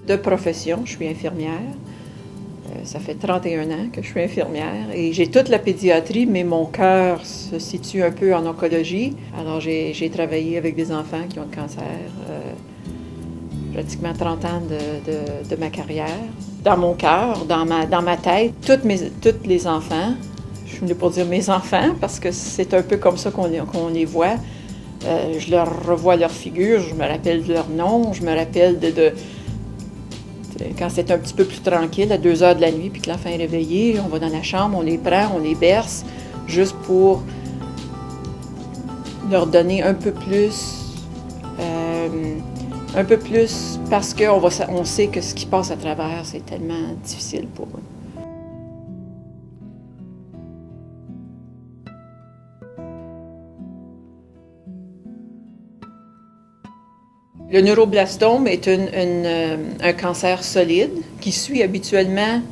De profession, je suis infirmière. Ça fait 31 ans que je suis infirmière et j'ai toute la pédiatrie, mais mon cœur se situe un peu en oncologie. Alors j'ai travaillé avec des enfants qui ont le cancer, pratiquement 30 ans de ma carrière. Dans mon cœur, dans ma tête, tous les enfants, je ne voulais pas dire mes enfants parce que c'est un peu comme ça qu'on les voit. Je leur revois leur figure, je me rappelle de leur nom, je me rappelle quand c'est un petit peu plus tranquille, à 2 heures de la nuit, puis que l'enfant est réveillé, on va dans la chambre, on les prend, on les berce, juste pour leur donner un peu plus, parce qu'on sait que ce qui passe à travers, c'est tellement difficile pour eux. Le neuroblastome est un cancer solide qui suit habituellement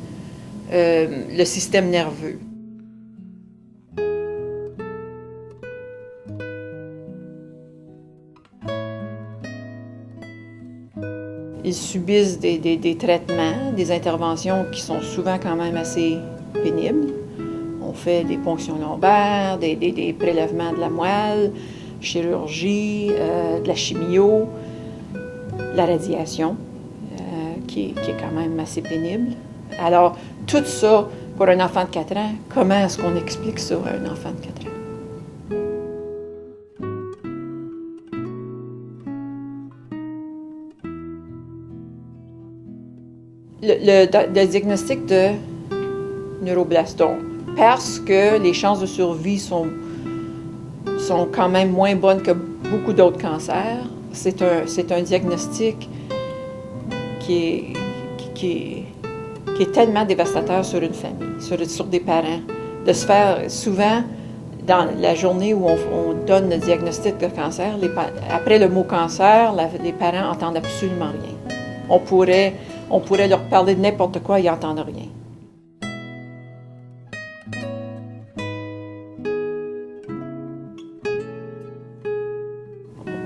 le système nerveux. Ils subissent des traitements, des interventions qui sont souvent quand même assez pénibles. On fait des ponctions lombaires, des prélèvements de la moelle, chirurgie, de la chimio, la radiation, qui est quand même assez pénible. Alors, tout ça, pour un enfant de 4 ans, comment est-ce qu'on explique ça à un enfant de 4 ans? Le diagnostic de neuroblastome, parce que les chances de survie sont quand même moins bonnes que beaucoup d'autres cancers, c'est un diagnostic qui est tellement dévastateur sur une famille, sur des parents. De se faire souvent, dans la journée où on donne le diagnostic de cancer, après le mot cancer, les parents n'entendent absolument rien. On pourrait leur parler de n'importe quoi, ils n'entendent rien.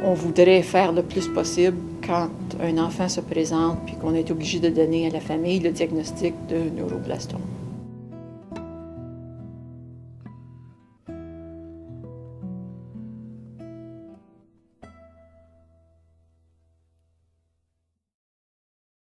On voudrait faire le plus possible quand un enfant se présente puis qu'on est obligé de donner à la famille le diagnostic de neuroblastome.